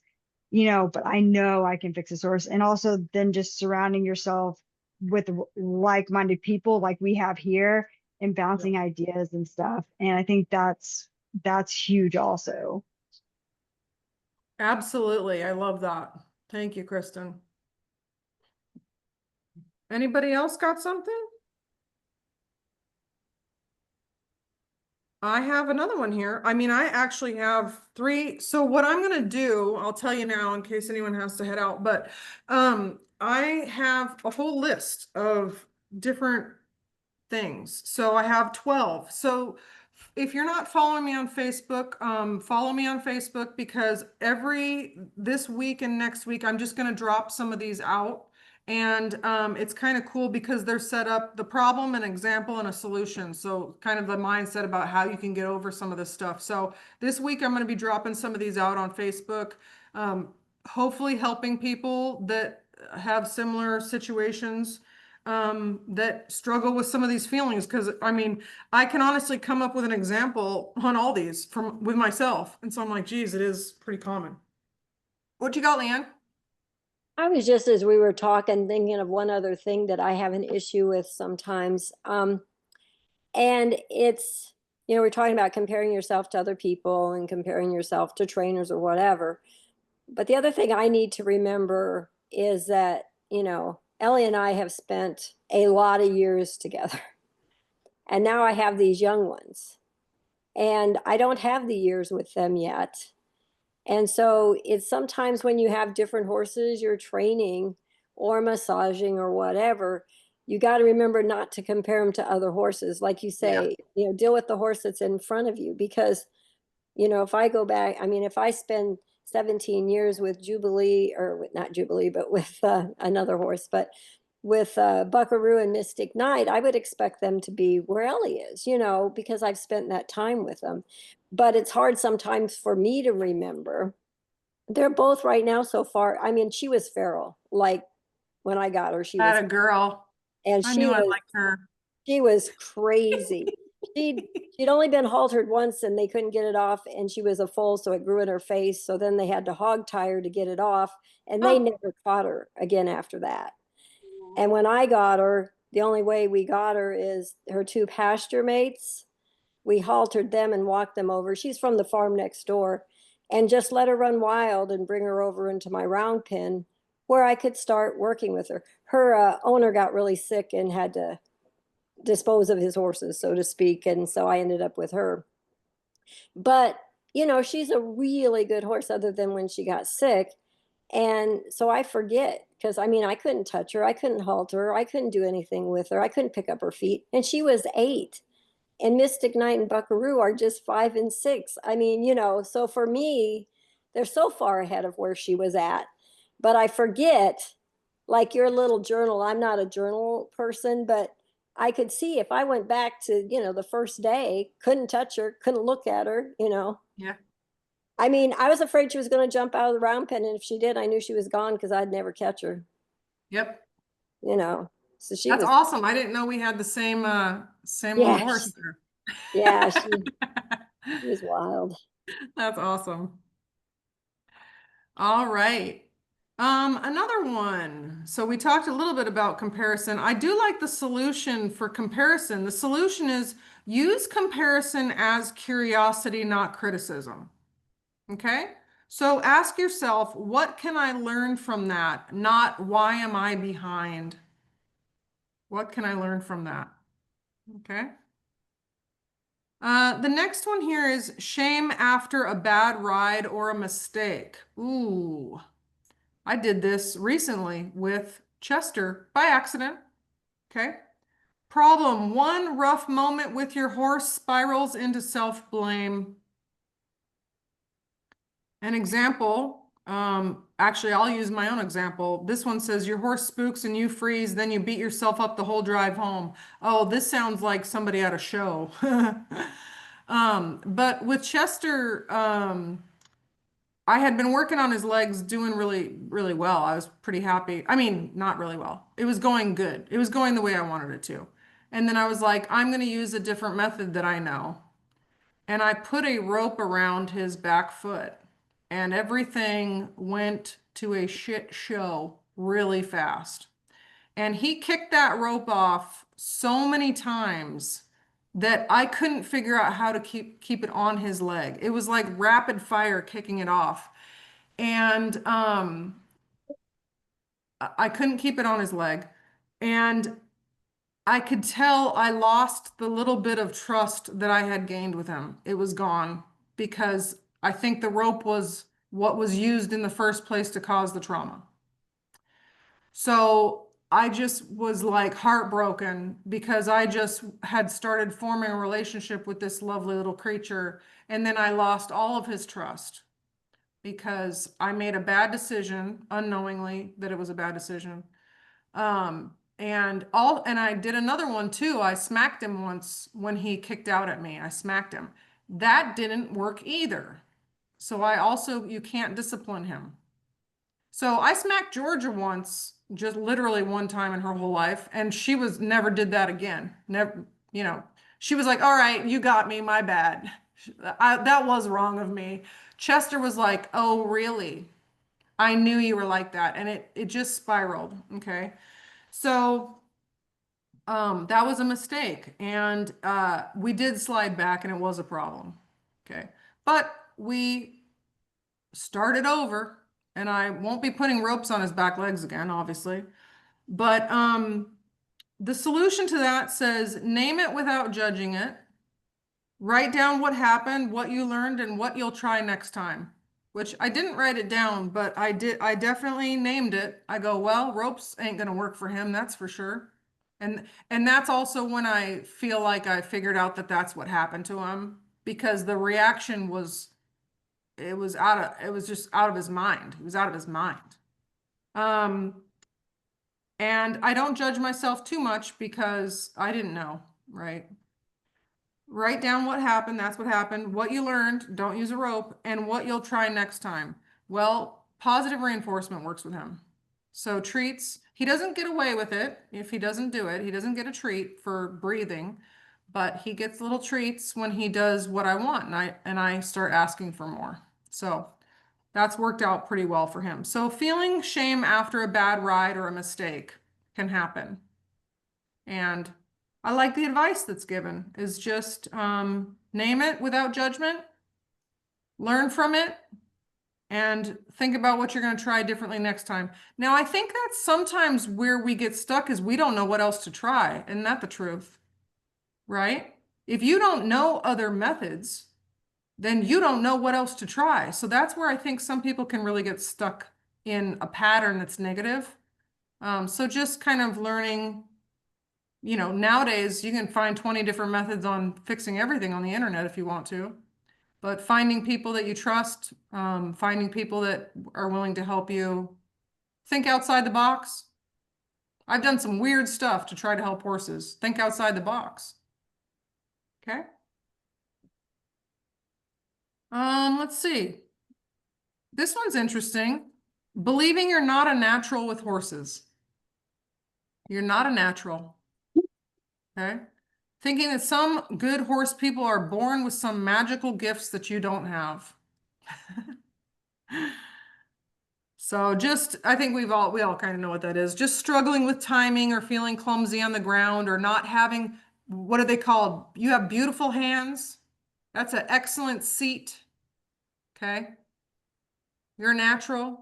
but I know I can fix this horse. And also then just surrounding yourself with like-minded people like we have here and Yep. bouncing ideas and stuff. And I think that's huge also. Absolutely. I love that. Thank you, Kristen. Anybody else got something? I have another one here. I mean, I actually have three. So what I'm gonna do, I'll tell you now in case anyone has to head out, but I have a whole list of different things. So I have 12. So if you're not following me on Facebook, follow me on Facebook because this week and next week, I'm just going to drop some of these out. And it's kind of cool because they're set up the problem, an example, and a solution. So kind of the mindset about how you can get over some of this stuff. So this week, I'm going to be dropping some of these out on Facebook, hopefully helping people that have similar situations. that struggle with some of these feelings. Because I mean, I can honestly come up with an example on all these from with myself. And so I'm like, geez, it is pretty common. What you got, Leanne? I was just, as we were talking, thinking of one other thing that I have an issue with sometimes. And it's, we're talking about comparing yourself to other people and comparing yourself to trainers or whatever. But the other thing I need to remember is that, Ellie and I have spent a lot of years together. And now I have these young ones. And I don't have the years with them yet. And so it's sometimes when you have different horses you're training or massaging or whatever, you got to remember not to compare them to other horses. Like you say, deal with the horse that's in front of you. Because, if I go back, I mean, if I spend 17 years with Jubilee, or not Jubilee, but with another horse, but with Buckaroo and Mystic Knight, I would expect them to be where Ellie is, because I've spent that time with them. But it's hard sometimes for me to remember. They're both right now so far. I mean, she was feral. Like when I got her, she was, That a girl. and I knew I liked her. she was crazy. She'd only been haltered once and they couldn't get it off, and she was a foal, so it grew in her face. So then they had to hog tie her to get it off, and they never caught her again after that. And when I got her, the only way we got her is her two pasture mates. We haltered them and walked them over. She's from the farm next door, and just let her run wild and bring her over into my round pen where I could start working with her. Her owner got really sick and had to dispose of his horses, so to speak. And so I ended up with her. But, she's a really good horse other than when she got sick. And so I forget, because I mean, I couldn't touch her. I couldn't halter her. I couldn't do anything with her. I couldn't pick up her feet. And she was 8. And Mystic Knight and Buckaroo are just 5 and 6. I mean, so for me, they're so far ahead of where she was at. But I forget, like your little journal, I'm not a journal person, but I could see if I went back to, the first day, couldn't touch her, couldn't look at her. Yeah. I mean, I was afraid she was going to jump out of the round pen. And if she did, I knew she was gone because I'd never catch her, Yep. you know. So she That's was, awesome. I didn't know we had the same little yeah, horse there. yeah, she was wild. That's awesome. All right. Another one. So we talked a little bit about comparison. I do like the solution for comparison. The solution is use comparison as curiosity, not criticism. Okay? So ask yourself, what can I learn from that? Not why am I behind? What can I learn from that? Okay. The next one here is shame after a bad ride or a mistake. Ooh, I did this recently with Chester by accident. Okay. Problem one, rough moment with your horse spirals into self-blame. An example, actually, I'll use my own example. This one says your horse spooks and you freeze, then you beat yourself up the whole drive home. Oh, this sounds like somebody at a show. But with Chester, I had been working on his legs, doing really, really well. I was pretty happy. I mean, not really well. It was going good. It was going the way I wanted it to. And then I was like, I'm going to use a different method that I know. And I put a rope around his back foot, and everything went to a shit show really fast. And he kicked that rope off so many times that I couldn't figure out how to keep it on his leg. It was like rapid fire kicking it off. And I couldn't keep it on his leg. And I could tell I lost the little bit of trust that I had gained with him. It was gone because I think the rope was what was used in the first place to cause the trauma. So I just was like heartbroken because I just had started forming a relationship with this lovely little creature. And then I lost all of his trust because I made a bad decision unknowingly that it was a bad decision. And I did another one too. I smacked him once when he kicked out at me. I smacked him. That didn't work either. So you can't discipline him. So I smacked Georgia once, just literally one time in her whole life, and she was never did that again. Never, she was like, "All right, you got me, my bad. That was wrong of me." Chester was like, "Oh, really? I knew you were like that," and it just spiraled. Okay, so that was a mistake, and we did slide back, and it was a problem. Okay, but we started over, and I won't be putting ropes on his back legs again, obviously. But the solution to that says name it without judging it. Write down what happened, what you learned, and what you'll try next time. Which I didn't write it down, but I did. I definitely named it. I go, well, ropes ain't gonna work for him, that's for sure. And that's also when I feel like I figured out that that's what happened to him, because the reaction was it was just out of his mind. He was out of his mind. Um, and I don't judge myself too much because I didn't know, right? Write down what happened, that's what happened, what you learned, don't use a rope, and what you'll try next time. Well, positive reinforcement works with him. So treats, he doesn't get away with it if he doesn't do it. He doesn't get a treat for breathing, but he gets little treats when he does what I want, and I start asking for more. So that's worked out pretty well for him. So feeling shame after a bad ride or a mistake can happen. And I like the advice that's given is just name it without judgment, learn from it, and think about what you're going to try differently next time. Now, I think that's sometimes where we get stuck is we don't know what else to try. Isn't that the truth? Right? If you don't know other methods, then you don't know what else to try. So that's where I think some people can really get stuck in a pattern that's negative. So just kind of learning, nowadays you can find 20 different methods on fixing everything on the internet if you want to. But finding people that you trust, finding people that are willing to help you think outside the box. I've done some weird stuff to try to help horses think outside the box. Okay. Let's see. This one's interesting. Believing you're not a natural with horses. You're not a natural. Okay. Thinking that some good horse people are born with some magical gifts that you don't have. So just, I think we all kind of know what that is. Just struggling with timing or feeling clumsy on the ground or not having, what are they called? You have beautiful hands. That's an excellent seat. Okay. You're natural.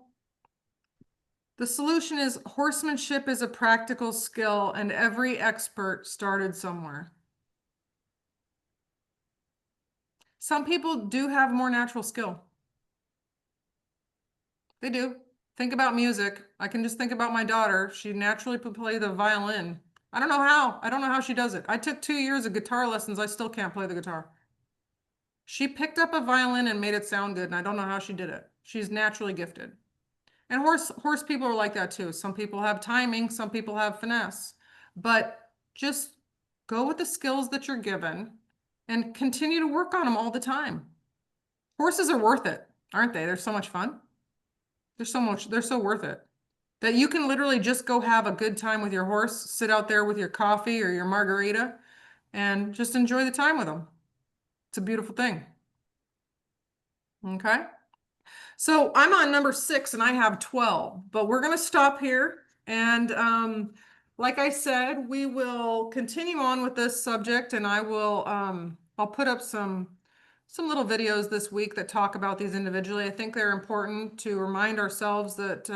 The solution is horsemanship is a practical skill and every expert started somewhere. Some people do have more natural skill. They do. Think about music. I can just think about my daughter. She naturally could play the violin. I don't know how. I don't know how she does it. I took 2 years of guitar lessons. I still can't play the guitar. She picked up a violin and made it sound good, and I don't know how she did it. She's naturally gifted. And horse people are like that too. Some people have timing, some people have finesse. But just go with the skills that you're given and continue to work on them all the time. Horses are worth it, aren't they? They're so much fun. They're so worth it. That you can literally just go have a good time with your horse, sit out there with your coffee or your margarita and just enjoy the time with them. It's a beautiful thing. Okay. So I'm on number 6 and I have 12, but we're going to stop here. And like I said, we will continue on with this subject and I'll put up some little videos this week that talk about these individually. I think they're important to remind ourselves that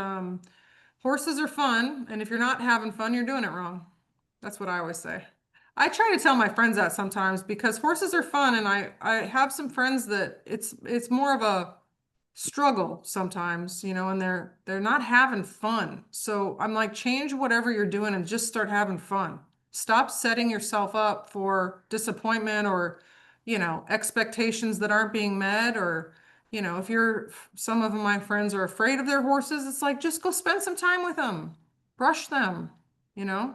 horses are fun. And if you're not having fun, you're doing it wrong. That's what I always say. I try to tell my friends that sometimes because horses are fun. And I have some friends that it's more of a struggle sometimes, and they're not having fun. So I'm like, change whatever you're doing and just start having fun. Stop setting yourself up for disappointment or, expectations that aren't being met or, if some of my friends are afraid of their horses, it's like, just go spend some time with them, brush them,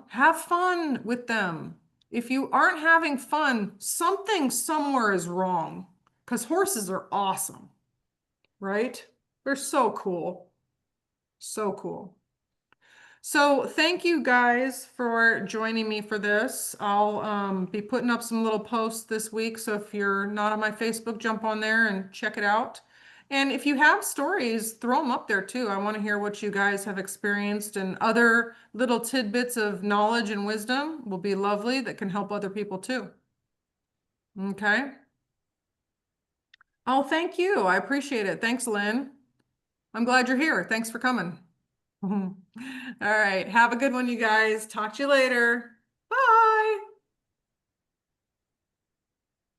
have fun with them. If you aren't having fun, something somewhere is wrong because horses are awesome. Right? They're so cool. So cool. So thank you guys for joining me for this. I'll be putting up some little posts this week. So if you're not on my Facebook, jump on there and check it out. And if you have stories, throw them up there too. I want to hear what you guys have experienced, and other little tidbits of knowledge and wisdom will be lovely that can help other people too. Okay. Oh, thank you. I appreciate it. Thanks, Lynn. I'm glad you're here. Thanks for coming. All right. Have a good one, you guys. Talk to you later. Bye.